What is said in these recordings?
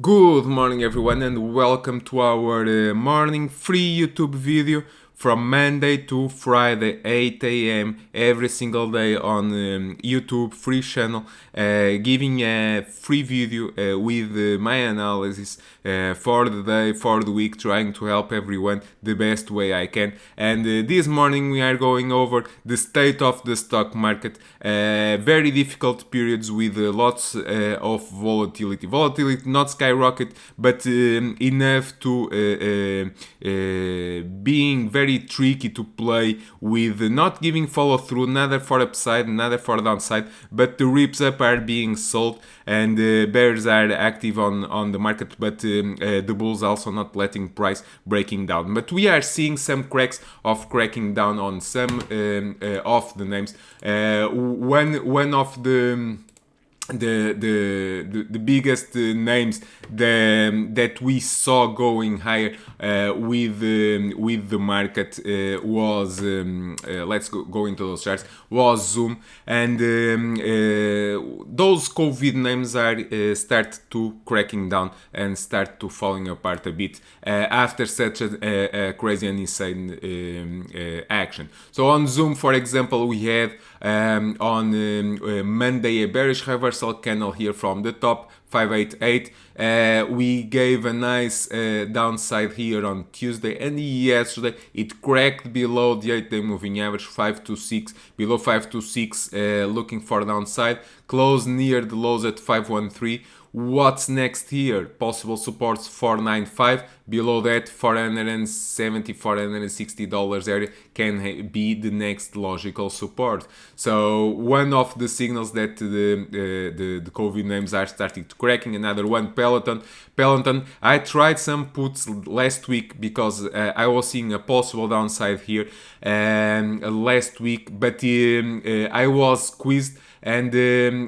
Good morning, everyone, and welcome to our morning free YouTube video from Monday to Friday, 8 a.m. every single day on YouTube free channel, giving a free video with my analysis for the day, for the week, trying to help everyone the best way I can. And this morning we are going over the state of the stock market. Very difficult periods with lots of volatility. Volatility not skyrocket, but enough to being very tricky to play with, not giving follow through, neither for upside, neither for downside, but the rips up are being sold and bears are active on the market, but the bulls also not letting price breaking down. But we are seeing some cracks of cracking down on some of the names. One of the biggest names that we saw going higher with the market was let's go into those charts, was Zoom, and those COVID names are start to cracking down and start to falling apart a bit after such a crazy and insane action. So on Zoom, for example, we had on Monday a bearish reversal candle here from the top 588. We gave a nice downside here on Tuesday, and yesterday it cracked below the 8-day moving average 526, below 526, looking for downside, closed near the lows at 513. What's next here? Possible supports 495, below that 470 $460 area can be the next logical support. So one of the signals that the COVID names are starting to cracking. Another one, Peloton. I tried some puts last week because I was seeing a possible downside here last week, but I was squeezed, and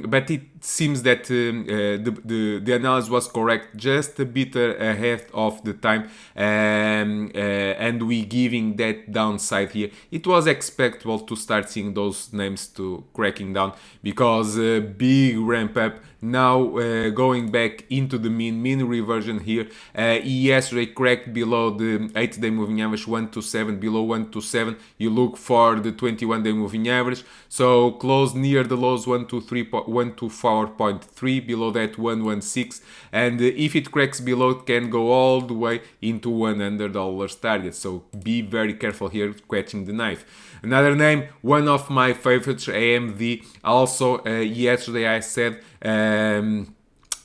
but it seems that the analysis was correct just a bit ahead of the time, and we giving that downside here. It was expectable to start seeing those names to cracking down because big ramp up. Now going back into the mean reversion here. Yesterday cracked below the 8-day moving average 127, below 127. You look for the 21-day moving average. So close near the lows 124.3, below that 116, and if it cracks below, it can go all the way into $100 target. So be very careful here catching the knife. Another name, one of my favorites, AMD. Also yesterday I said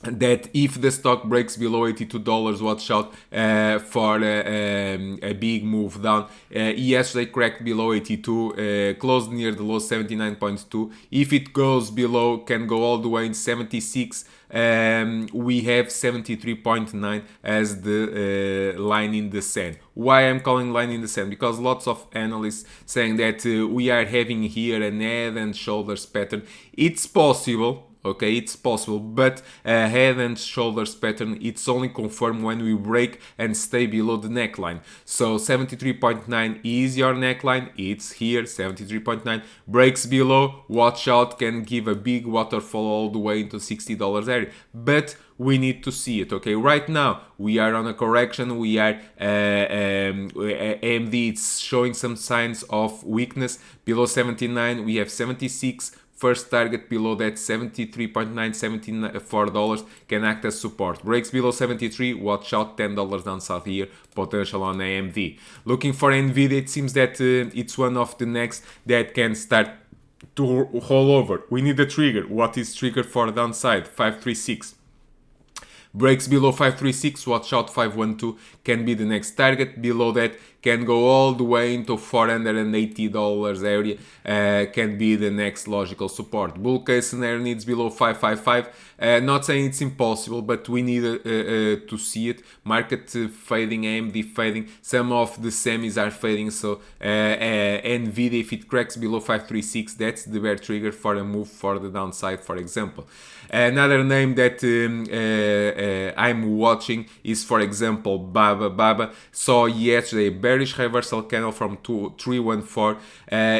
that if the stock breaks below $82, watch out for a big move down. Yesterday cracked below 82, closed near the low 79.2. If it goes below, can go all the way in 76. We have 73.9 as the line in the sand. Why I'm calling line in the sand? Because lots of analysts saying that we are having here an head and shoulders pattern. It's possible. Okay, it's possible, but a head and shoulders pattern, it's only confirmed when we break and stay below the neckline. So 73.9 is your neckline, it's here, 73.9, breaks below, watch out, can give a big waterfall all the way into $60 area, but we need to see it. Okay, right now we are on a correction, we are AMD, it's showing some signs of weakness. Below 79 we have 76. First target below that 73.9, $74 can act as support. Breaks below 73, watch out, $10 downside here, potential on AMD. Looking for NVIDIA, it seems that it's one of the next that can start to roll over. We need a trigger. What is triggered for downside? 536. Breaks below 536, watch out, 512 can be the next target. Below that can go all the way into $480 area, can be the next logical support. Bull case scenario needs below 555. Not saying it's impossible, but we need to see it. Market fading, AMD fading, some of the semis are fading, so NVIDIA, if it cracks below 536, that's the bear trigger for a move for the downside, for example. Another name that I'm watching is, for example, Baba. Saw yesterday a bearish reversal candle from 314.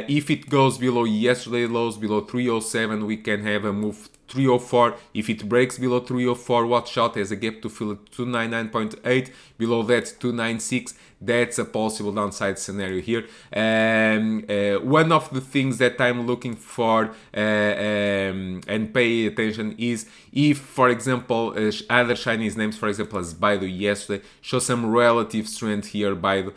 If it goes below yesterday lows, below 307, we can have a move 304. If it breaks below 304, watch out, has a gap to fill at 299.8. Below that, 296. That's a possible downside scenario here. One of the things that I'm looking for and pay attention is if, for example, other Chinese names, for example, as Baidu yesterday, show some relative strength here. Baidu,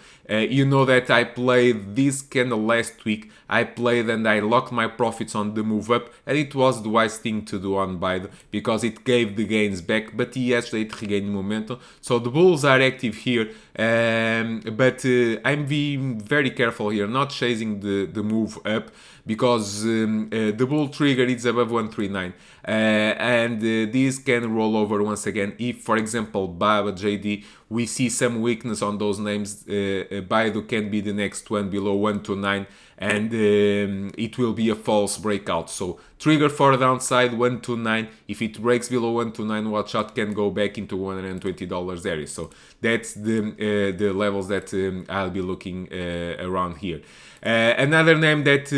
you know that I played this candle last week. I played and I locked my profits on the move up, and it was the wise thing to do on Baidu because it gave the gains back. But yesterday it regained momentum, so the bulls are active here. But I'm being very careful here, not chasing the move up because the bull trigger is above 139 and this can roll over once again if, for example, Baba, JD, we see some weakness on those names. Baidu can be the next one below 129 and it will be a false breakout. So trigger for downside 129. If it breaks below 129, watch out, can go back into $120 area. So that's the levels that I'll be looking around here. Another name that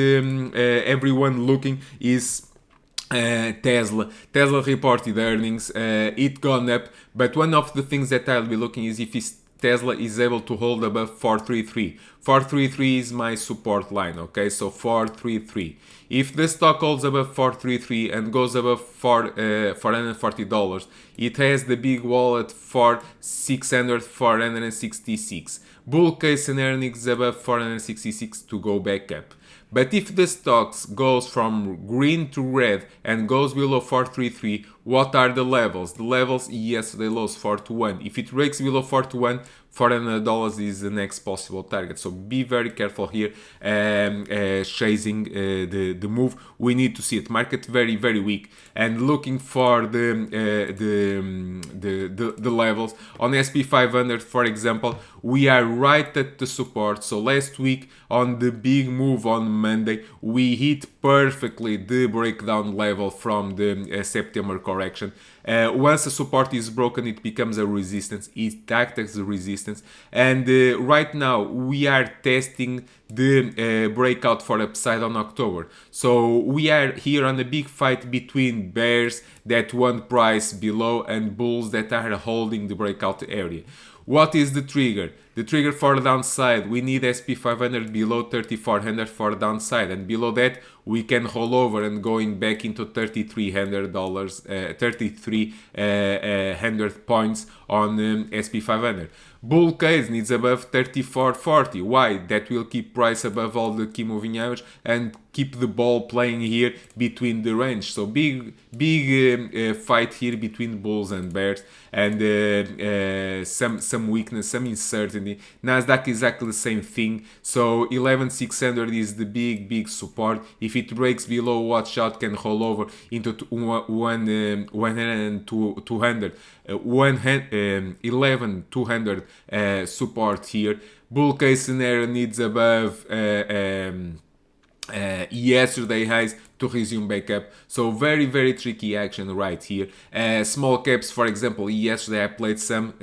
everyone looking is Tesla. Tesla reported earnings. It gone up, but one of the things that I'll be looking is if Tesla is able to hold above 433. 433 is my support line, okay? So 433. If the stock holds above 433 and goes above $440, it has the big wallet for 466. Bull case and earnings above 466 to go back up. But if the stocks goes from green to red and goes below 433, what are the levels? The levels, yesterday lows 421. If it breaks below 421, $400 is the next possible target. So be very careful here, chasing the move. We need to see it. Market very, very weak and looking for the levels on SP 500, for example. We are right at the support. So last week on the big move on Monday, we hit perfectly the breakdown level from the September correction. Once a support is broken, it becomes a resistance. It acts as a resistance. And right now, we are testing the breakout for upside on October. So we are here on a big fight between bears that want price below and bulls that are holding the breakout area. What is the trigger? The trigger for the downside, we need SP 500 below 3400 for downside, and below that we can roll over and going back into $3,300, 3,300 points on SP 500. Bull case needs above 3440. Why? That will keep price above all the key moving average and keep the ball playing here between the range. So big fight here between bulls and bears, and some weakness, some uncertainty. Nasdaq exactly the same thing. So 11,600 is the big support. If it breaks below, watch out, can roll over into 11,200 support here. Bull case scenario needs above yesterday highs to resume back up. So very tricky action right here. Small caps, for example, yesterday I played some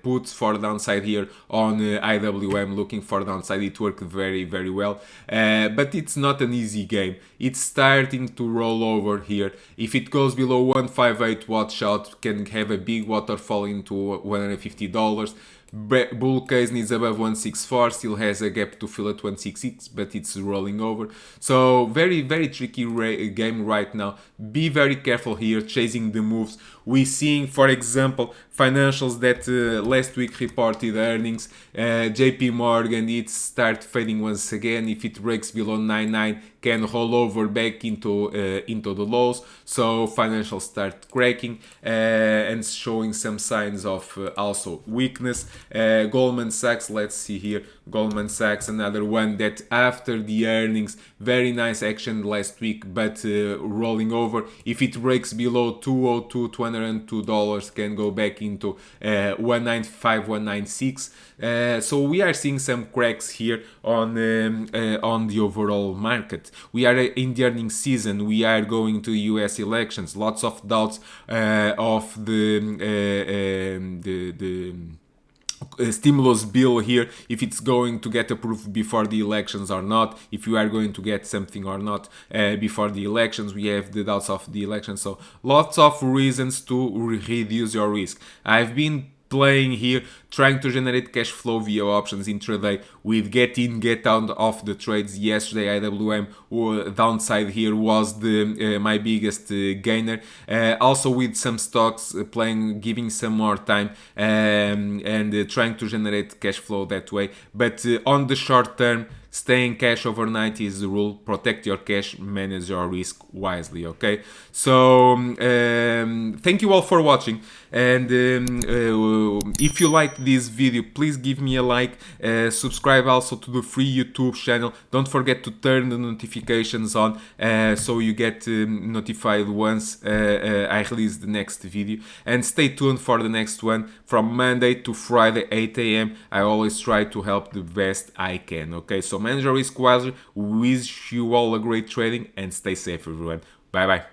puts for downside here on IWM, looking for downside. It worked very well, but it's not an easy game. It's starting to roll over here. If it goes below 158, watch out, can have a big waterfall into $150. Bull case needs above 164, still has a gap to fill at 166, but it's rolling over. So very tricky game right now. Be very careful here, chasing the moves. We seeing, for example, financials that last week reported earnings. JP Morgan, it start fading once again. If it breaks below 99, can roll over back into the lows. So financials start cracking and showing some signs of also weakness. Goldman Sachs, let's see here. Goldman Sachs, another one that after the earnings, very nice action last week, but rolling over. If it breaks below $202 can go back into 195, 196. So we are seeing some cracks here on the overall market. We are in the earnings season. We are going to US elections. Lots of doubts of the stimulus bill here, if it's going to get approved before the elections or not, if you are going to get something or not before the elections. We have the doubts of the election, so lots of reasons to reduce your risk. I've been playing here, trying to generate cash flow via options intraday with get in, get out of the trades. Yesterday, IWM downside here was the my biggest gainer. Also with some stocks playing, giving some more time and trying to generate cash flow that way. But on the short term, stay in cash overnight is the rule. Protect your cash, manage your risk wisely, okay? So, thank you all for watching. And if you like this video, please give me a like. Subscribe also to the free YouTube channel. Don't forget to turn the notifications on so you get notified once I release the next video. And stay tuned for the next one from Monday to Friday, 8 a.m. I always try to help the best I can, okay? So manage your risk wisely. Wish you all a great trading and stay safe, everyone. Bye bye.